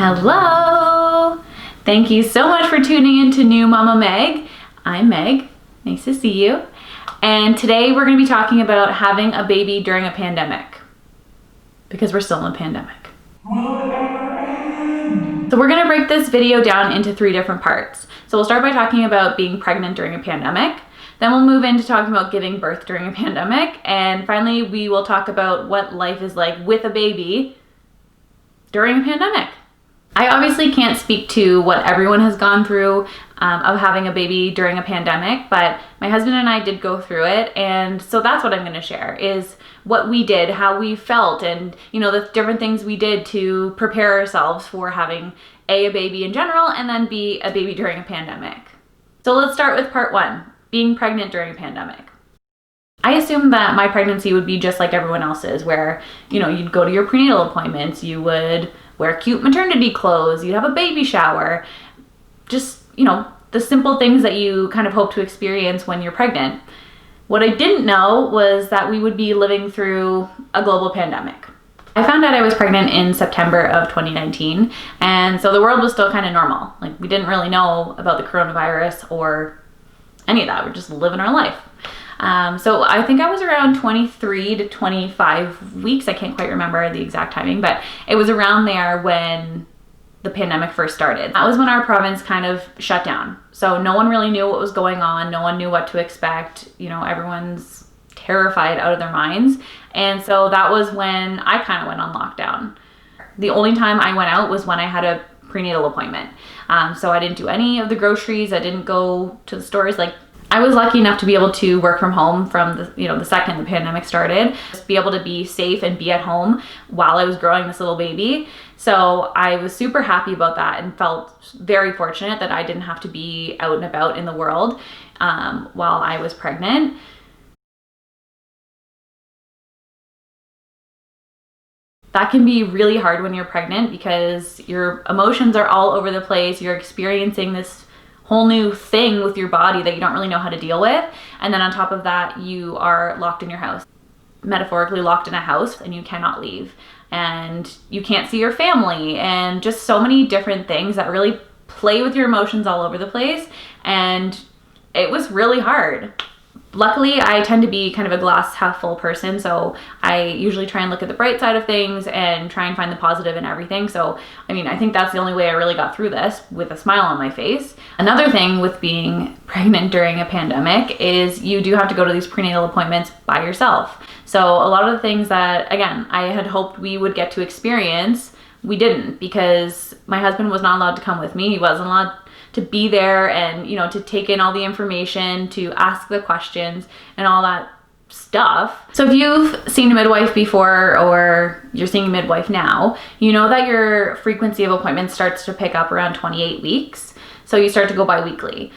Hello! Thank you so much for tuning in to New Mama Meg. I'm Meg. Nice to see you. And today we're going to be talking about having a baby during a pandemic. Because we're still in a pandemic. So we're going to break this video down into 3 different parts. So we'll start by talking about being pregnant during a pandemic. Then we'll move into talking about giving birth during a pandemic. And finally, we will talk about what life is like with a baby during a pandemic. I obviously can't speak to what everyone has gone through of having a baby during a pandemic, but my husband and I did go through it, and so that's what I'm going to share, is what we did, how we felt, and the different things we did to prepare ourselves for having a baby in general, and then B, a baby during a pandemic. So let's start with part 1, being pregnant during a pandemic. I assumed that my pregnancy would be just like everyone else's, where you'd go to your prenatal appointments, you would wear cute maternity clothes, you'd have a baby shower, just, the simple things that you kind of hope to experience when you're pregnant. What I didn't know was that we would be living through a global pandemic. I found out I was pregnant in September of 2019, and so the world was still kind of normal. Like, we didn't really know about the coronavirus or any of that. We're just living our life. So I think I was around 23 to 25 weeks. I can't quite remember the exact timing, but it was around there when the pandemic first started. That was when our province kind of shut down. So no one really knew what was going on. No one knew what to expect. Everyone's terrified out of their minds. And so that was when I kind of went on lockdown. The only time I went out was when I had a prenatal appointment. So I didn't do any of the groceries. I didn't go to the stores. I was lucky enough to be able to work from home from the second the pandemic started, just be able to be safe and be at home while I was growing this little baby. So I was super happy about that and felt very fortunate that I didn't have to be out and about in the world while I was pregnant. That can be really hard when you're pregnant because your emotions are all over the place. You're experiencing this whole new thing with your body that you don't really know how to deal with. And then on top of that, you are locked in your house, metaphorically locked in a house, and you cannot leave. And you can't see your family, and just so many different things that really play with your emotions all over the place. And it was really hard. Luckily, I tend to be kind of a glass half full person, so I usually try and look at the bright side of things and try and find the positive in everything. So, I think that's the only way I really got through this, with a smile on my face. Another thing with being pregnant during a pandemic is you do have to go to these prenatal appointments by yourself. So a lot of the things that, again, I had hoped we would get to experience, we didn't, because my husband was not allowed to come with me. He wasn't allowed to be there and, to take in all the information, to ask the questions and all that stuff. So if you've seen a midwife before or you're seeing a midwife now, you know that your frequency of appointments starts to pick up around 28 weeks. So you start to go bi-weekly.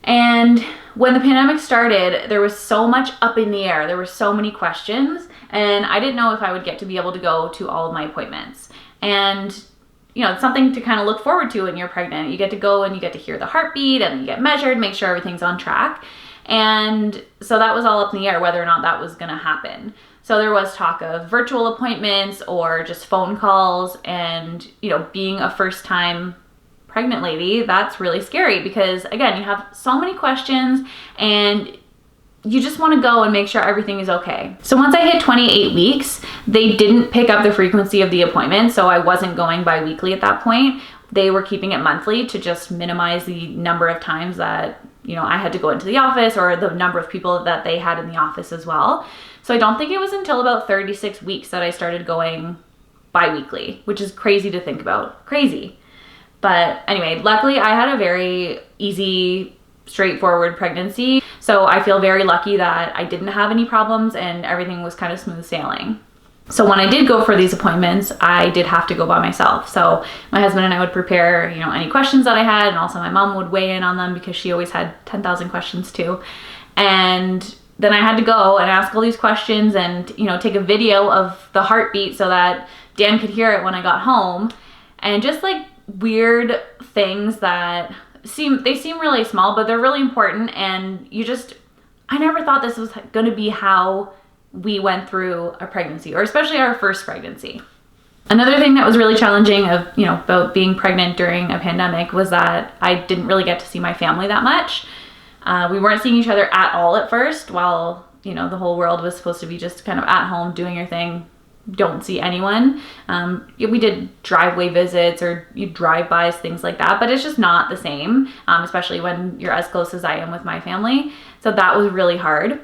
And when the pandemic started, there was so much up in the air. There were so many questions, and I didn't know if I would get to be able to go to all of my appointments. And it's something to kind of look forward to when you're pregnant. You get to go and you get to hear the heartbeat and you get measured, make sure everything's on track. And so that was all up in the air whether or not that was going to happen. So there was talk of virtual appointments or just phone calls, and, being a first time pregnant lady, that's really scary because, again, you have so many questions and you just want to go and make sure everything is okay. So once I hit 28 weeks, they didn't pick up the frequency of the appointment, so I wasn't going bi-weekly at that point. They were keeping it monthly to just minimize the number of times that, I had to go into the office, or the number of people that they had in the office as well. So I don't think it was until about 36 weeks that I started going bi-weekly, which is crazy to think about. Crazy. But anyway, luckily I had a very easy, straightforward pregnancy. So I feel very lucky that I didn't have any problems and everything was kind of smooth sailing. So when I did go for these appointments, I did have to go by myself. So my husband and I would prepare, any questions that I had, and also my mom would weigh in on them because she always had 10,000 questions too. And then I had to go and ask all these questions and, take a video of the heartbeat so that Dan could hear it when I got home. And just weird things that seem really small, but they're really important. And I never thought this was going to be how we went through a pregnancy, or especially our first pregnancy. Another thing that was really challenging about being pregnant during a pandemic was that I didn't really get to see my family that much. We weren't seeing each other at all at first, while, the whole world was supposed to be just kind of at home doing your thing, don't see anyone. We did driveway visits or drive-bys, things like that, but it's just not the same, especially when you're as close as I am with my family. So that was really hard.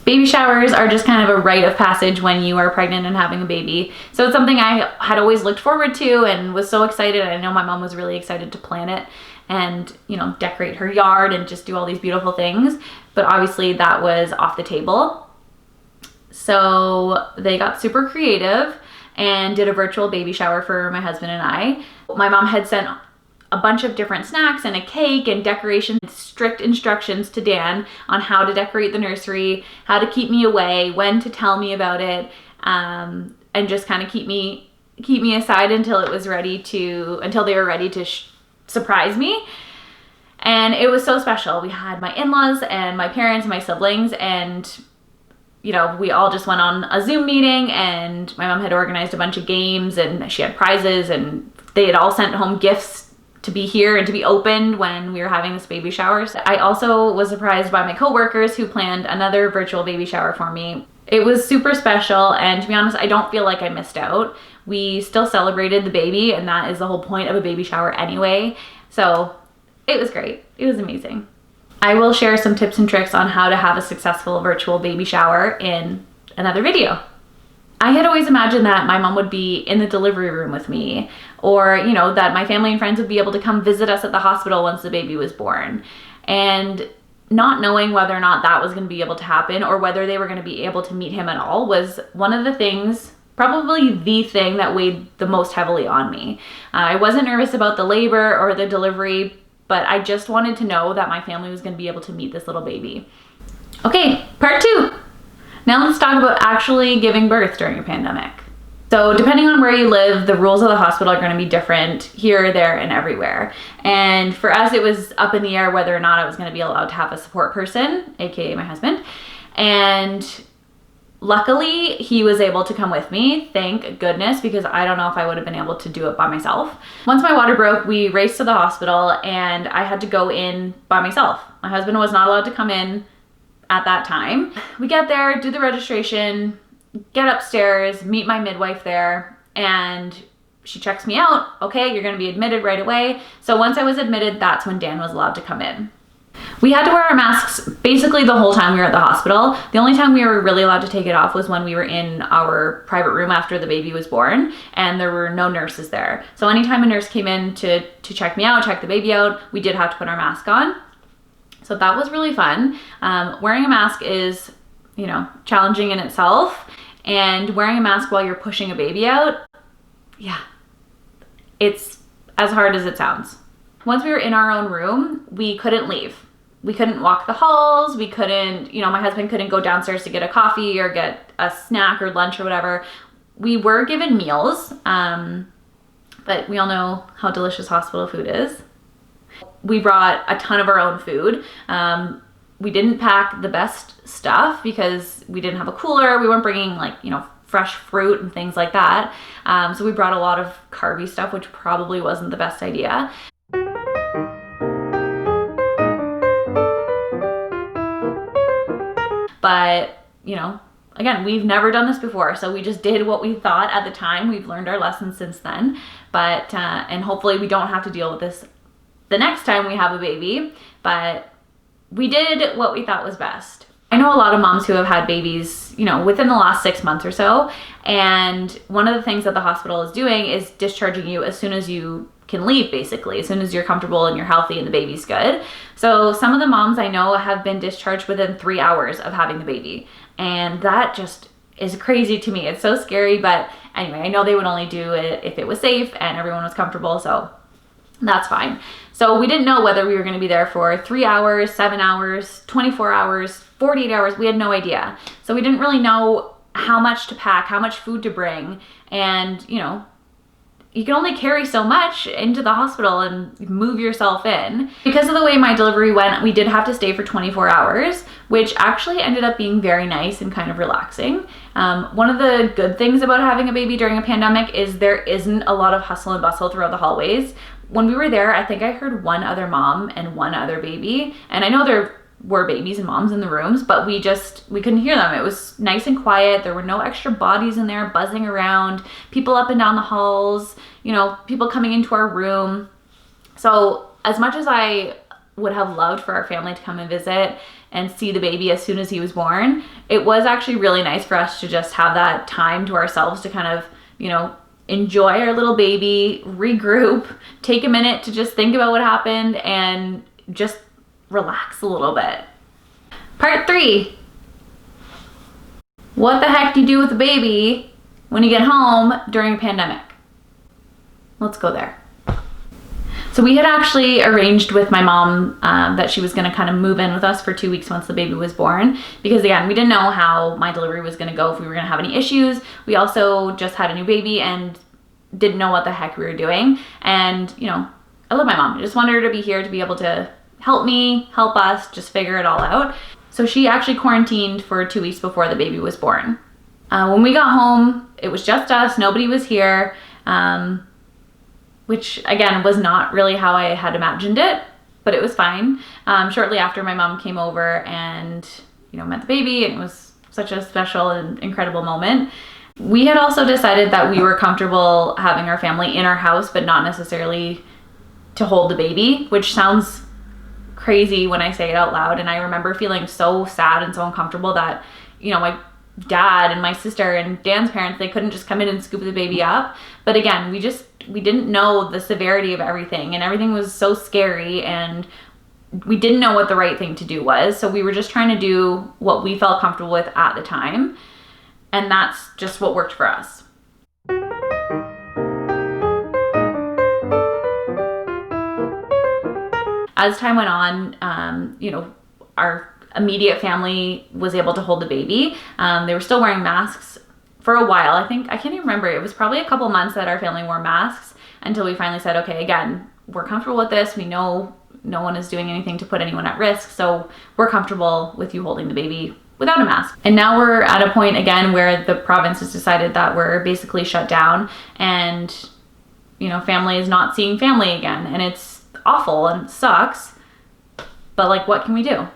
Baby showers are just kind of a rite of passage when you are pregnant and having a baby. So it's something I had always looked forward to and was so excited. I know my mom was really excited to plan it and, decorate her yard and just do all these beautiful things. But obviously that was off the table. So they got super creative and did a virtual baby shower for my husband and I. My mom had sent a bunch of different snacks and a cake and decorations, strict instructions to Dan on how to decorate the nursery, how to keep me away, when to tell me about it, and just kind of keep me aside until they were ready to surprise me. And it was so special. We had my in-laws and my parents and my siblings, and we all just went on a Zoom meeting, and my mom had organized a bunch of games and she had prizes, and they had all sent home gifts to be here and to be opened when we were having this baby shower. So I also was surprised by my coworkers who planned another virtual baby shower for me. It was super special, and to be honest, I don't feel like I missed out. We still celebrated the baby, and that is the whole point of a baby shower anyway. So it was great. It was amazing. I will share some tips and tricks on how to have a successful virtual baby shower in another video. I had always imagined that my mom would be in the delivery room with me, or, that my family and friends would be able to come visit us at the hospital once the baby was born. And not knowing whether or not that was going to be able to happen, or whether they were going to be able to meet him at all, was one of the things, probably the thing that weighed the most heavily on me. I wasn't nervous about the labor or the delivery, but I just wanted to know that my family was going to be able to meet this little baby. Okay, part 2. Now let's talk about actually giving birth during a pandemic. So depending on where you live, the rules of the hospital are going to be different here, there, and everywhere. And for us, it was up in the air whether or not I was going to be allowed to have a support person, aka my husband. And luckily, he was able to come with me, thank goodness, because I don't know if I would have been able to do it by myself. Once my water broke, we raced to the hospital, and I had to go in by myself. My husband was not allowed to come in at that time. We get there, do the registration, get upstairs, meet my midwife there, and she checks me out. Okay, you're gonna be admitted right away. So once I was admitted, that's when Dan was allowed to come in. We had to wear our masks basically the whole time we were at the hospital. The only time we were really allowed to take it off was when we were in our private room after the baby was born, and there were no nurses there. So anytime a nurse came in to check me out, check the baby out, we did have to put our mask on. So that was really fun. Wearing a mask is, challenging in itself. And wearing a mask while you're pushing a baby out, yeah, it's as hard as it sounds. Once we were in our own room, we couldn't leave. We couldn't walk the halls. We couldn't, my husband couldn't go downstairs to get a coffee or get a snack or lunch or whatever. We were given meals, but we all know how delicious hospital food is. We brought a ton of our own food. We didn't pack the best stuff because we didn't have a cooler. We weren't bringing fresh fruit and things like that. So we brought a lot of carby stuff, which probably wasn't the best idea. But, again, we've never done this before. So we just did what we thought at the time. We've learned our lessons since then. But, and hopefully we don't have to deal with this the next time we have a baby, but we did what we thought was best. I know a lot of moms who have had babies, within the last 6 months or so, and one of the things that the hospital is doing is discharging you as soon as you can leave, basically, as soon as you're comfortable and you're healthy and the baby's good. So some of the moms I know have been discharged within 3 hours of having the baby, and that just is crazy to me. It's so scary, but anyway, I know they would only do it if it was safe and everyone was comfortable, so that's fine. So we didn't know whether we were going to be there for 3 hours, 7 hours, 24 hours, 48 hours. We had no idea. So we didn't really know how much to pack, how much food to bring. And, you can only carry so much into the hospital and move yourself in. Because of the way my delivery went, we did have to stay for 24 hours, which actually ended up being very nice and kind of relaxing. One of the good things about having a baby during a pandemic is there isn't a lot of hustle and bustle throughout the hallways. When we were there, I think I heard one other mom and one other baby. And I know there were babies and moms in the rooms, but we couldn't hear them. It was nice and quiet. There were no extra bodies in there buzzing around, people up and down the halls, people coming into our room. So as much as I would have loved for our family to come and visit and see the baby as soon as he was born, it was actually really nice for us to just have that time to ourselves to kind of, enjoy our little baby, regroup, take a minute to just think about what happened and just relax a little bit. Part 3. What the heck do you do with a baby when you get home during a pandemic? Let's go there. So we had actually arranged with my mom that she was going to kind of move in with us for 2 weeks once the baby was born, because again, we didn't know how my delivery was going to go, if we were going to have any issues. We also just had a new baby and didn't know what the heck we were doing. And, I love my mom. I just wanted her to be here to be able to help us just figure it all out. So she actually quarantined for 2 weeks before the baby was born. When we got home, it was just us. Nobody was here. Which again was not really how I had imagined it, but it was fine. Shortly after, my mom came over and met the baby, and it was such a special and incredible moment. We had also decided that we were comfortable having our family in our house, but not necessarily to hold the baby, which sounds crazy when I say it out loud. And I remember feeling so sad and so uncomfortable that my dad and my sister and Dan's parents, they couldn't just come in and scoop the baby up. But again, we didn't know the severity of everything, and everything was so scary, and we didn't know what the right thing to do was. So we were just trying to do what we felt comfortable with at the time, and that's just what worked for us. As time went on, our immediate family was able to hold the baby. They were still wearing masks for a while. I can't even remember. It was probably a couple months that our family wore masks until we finally said, okay, again, we're comfortable with this. We know no one is doing anything to put anyone at risk, so we're comfortable with you holding the baby without a mask. And now we're at a point again where the province has decided that we're basically shut down, and family is not seeing family again, and it's awful and it sucks, but what can we do?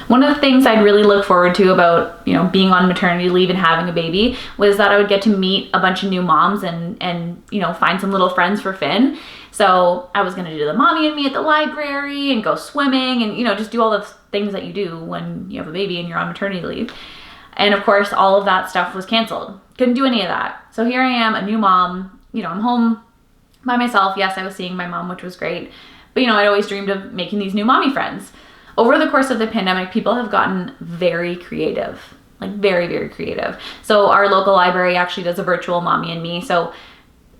One of the things I'd really look forward to about, being on maternity leave and having a baby was that I would get to meet a bunch of new moms and find some little friends for Finn. So I was going to do the mommy and me at the library and go swimming and, just do all the things that you do when you have a baby and you're on maternity leave. And of course, all of that stuff was canceled. Couldn't do any of that. So here I am, a new mom, I'm home by myself. Yes, I was seeing my mom, which was great. But, I'd always dreamed of making these new mommy friends. Over the course of the pandemic, people have gotten very creative, very, very creative. So our local library actually does a virtual mommy and me. So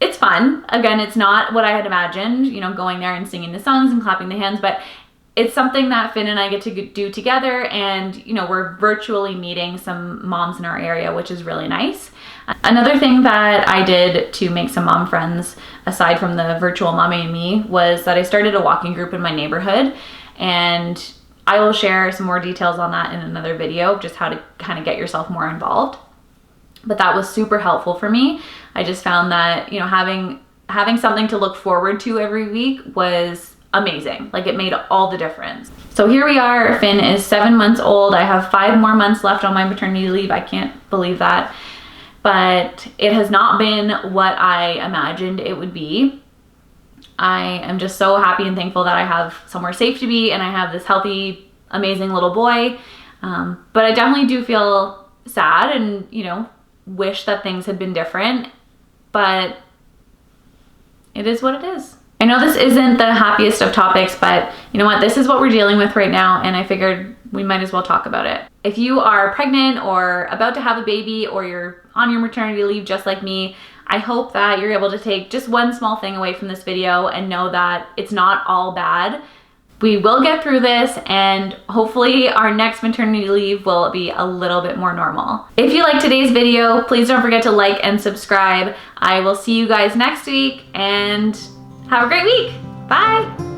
it's fun. Again, it's not what I had imagined, going there and singing the songs and clapping the hands, but it's something that Finn and I get to do together. And, we're virtually meeting some moms in our area, which is really nice. Another thing that I did to make some mom friends, aside from the virtual mommy and me, was that I started a walking group in my neighborhood, and I will share some more details on that in another video, just how to kind of get yourself more involved. But that was super helpful for me. I just found that, having something to look forward to every week was amazing. It made all the difference. So here we are. Finn is 7 months old. I have 5 more months left on my maternity leave. I can't believe that. But it has not been what I imagined it would be. I am just so happy and thankful that I have somewhere safe to be, and I have this healthy, amazing little boy. But I definitely do feel sad and, wish that things had been different, but it is what it is. I know this isn't the happiest of topics, but you know what? This is what we're dealing with right now, and I figured we might as well talk about it. If you are pregnant or about to have a baby, or you're on your maternity leave just like me, I hope that you're able to take just one small thing away from this video and know that it's not all bad. We will get through this, and hopefully our next maternity leave will be a little bit more normal. If you liked today's video, please don't forget to like and subscribe. I will see you guys next week, and have a great week. Bye.